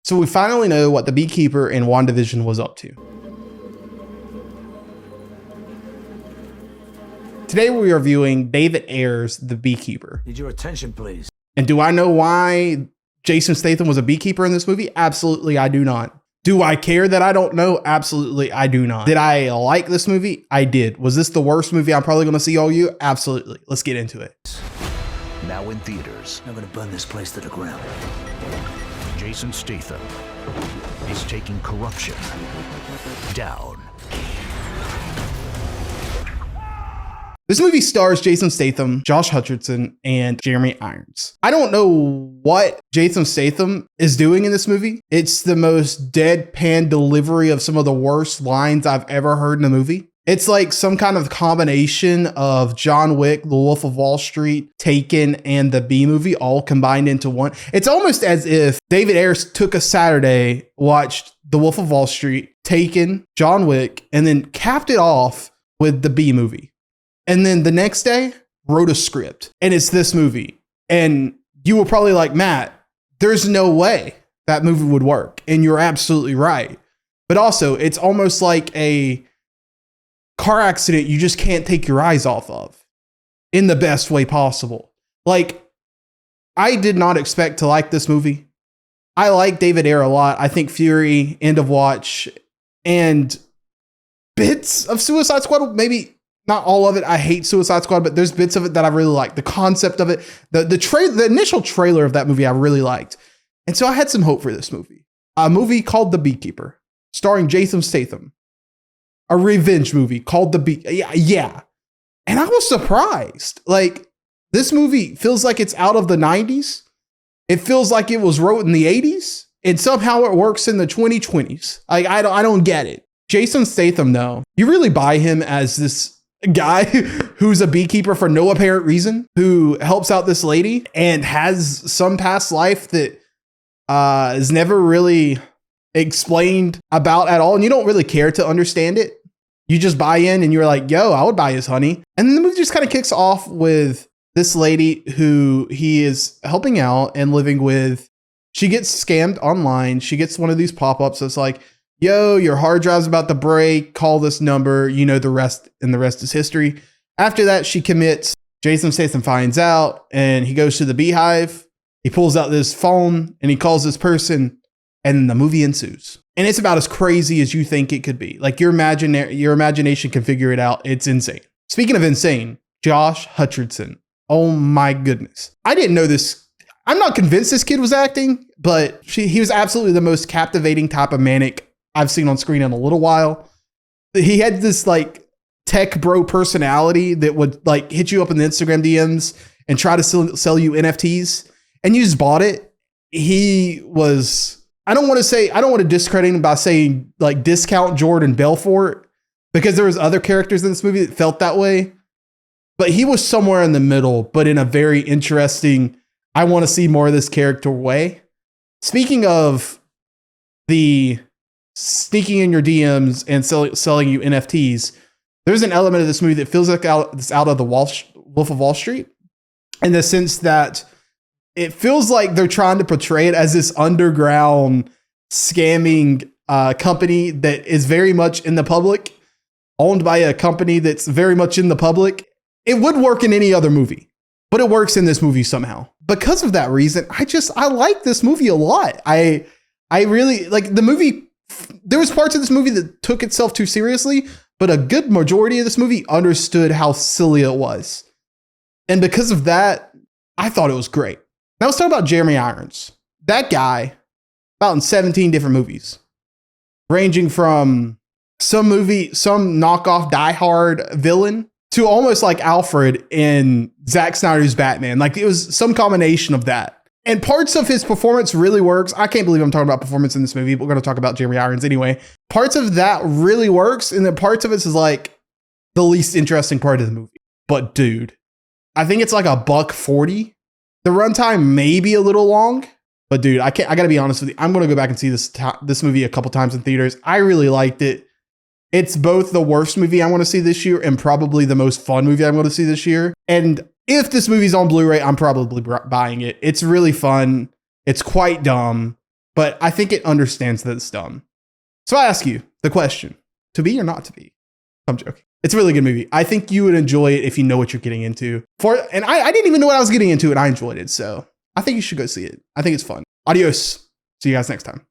So we finally know what the Beekeeper in WandaVision was up to. Today we are reviewing David Ayer's The Beekeeper. Need your attention, please. And do I know why Jason Statham was a beekeeper in this movie? Absolutely, I do not. Do I care that I don't know? Absolutely, I do not. Did I like this movie? I did. Was this the worst movie I'm probably going to see all year? Absolutely. Let's get into it. Now in theaters. I'm gonna burn this place to the ground. Jason Statham is taking corruption down. This movie stars Jason Statham, Josh Hutcherson, and Jeremy Irons. I don't know what Jason Statham is doing in this movie. It's the most deadpan delivery of some of the worst lines I've ever heard in a movie. It's like some kind of combination of John Wick, The Wolf of Wall Street, Taken, and the B movie all combined into one. It's almost as if David Ayer took a Saturday, watched The Wolf of Wall Street, Taken, John Wick, and then capped it off with the B movie. And then the next day, wrote a script. And it's this movie. And you were probably like, Matt, there's no way that movie would work. And you're absolutely right. But also, it's almost like a car accident you just can't take your eyes off of in the best way possible. Like, I did not expect to like this movie. I like David Ayer a lot. I think Fury, End of Watch, and bits of Suicide Squad, maybe not all of it. I hate Suicide Squad, but there's bits of it that I really like. The concept of it, the initial trailer of that movie I really liked. And so I had some hope for this movie. A movie called The Beekeeper, starring Jason Statham. A revenge movie called The Beekeeper. Yeah. And I was surprised. Like, this movie feels like it's out of the 90s. It feels like it was wrote in the 80s. And somehow it works in the 2020s. Like, I don't get it. Jason Statham, though, you really buy him as this guy who's a beekeeper for no apparent reason, who helps out this lady and has some past life that is never really explained about at all. And you don't really care to understand it. You just buy in and you're like, yo, I would buy his honey. And then the movie just kind of kicks off with this lady who he is helping out and living with. She gets scammed online. She gets one of these pop-ups that's like, yo, your hard drive's about to break. Call this number. You know the rest, and the rest is history. After that, she commits. Jason Statham finds out, and he goes to the beehive. He pulls out this phone, and he calls this person, and the movie ensues. And it's about as crazy as you think it could be. Like, your imagination can figure it out. It's insane. Speaking of insane, Josh Hutcherson. Oh my goodness. I didn't know this. I'm not convinced this kid was acting, but he was absolutely the most captivating type of manic I've seen on screen in a little while. He had this like tech bro personality that would like hit you up in the Instagram DMs and try to sell you NFTs, and you just bought it. He was, I don't want to discredit him by saying like discount Jordan Belfort, because there was other characters in this movie that felt that way, but he was somewhere in the middle, but in a very interesting, I want to see more of this character way. Speaking of the sneaking in your DMs and selling you NFTs, there's an element of this movie that feels like it's out of the Wolf of Wall Street, in the sense that it feels like they're trying to portray it as this underground scamming company that is very much in the public, owned by a company that's very much in the public. It would work in any other movie, but it works in this movie somehow. Because of that reason, I like this movie a lot. I really like the movie. There was parts of this movie that took itself too seriously, but a good majority of this movie understood how silly it was. And because of that, I thought it was great. Now let's talk about Jeremy Irons. That guy, about in 17 different movies, ranging from some knockoff Die Hard villain to almost like Alfred in Zack Snyder's Batman. Like, it was some combination of that. And parts of his performance really works. I can't believe I'm talking about performance in this movie, but we're going to talk about Jeremy Irons anyway. Parts of that really works, and then parts of it is like the least interesting part of the movie. But dude, I think it's like $140. The runtime may be a little long, but dude, I gotta be honest with you. I'm going to go back and see this movie a couple times in theaters. I really liked it. It's both the worst movie I want to see this year and probably the most fun movie I'm going to see this year. And if this movie's on Blu-ray, I'm probably buying it. It's really fun. It's quite dumb, but I think it understands that it's dumb. So I ask you the question, to be or not to be? I'm joking. It's a really good movie. I think you would enjoy it if you know what you're getting into. And I didn't even know what I was getting into, and I enjoyed it. So I think you should go see it. I think it's fun. Adios. See you guys next time.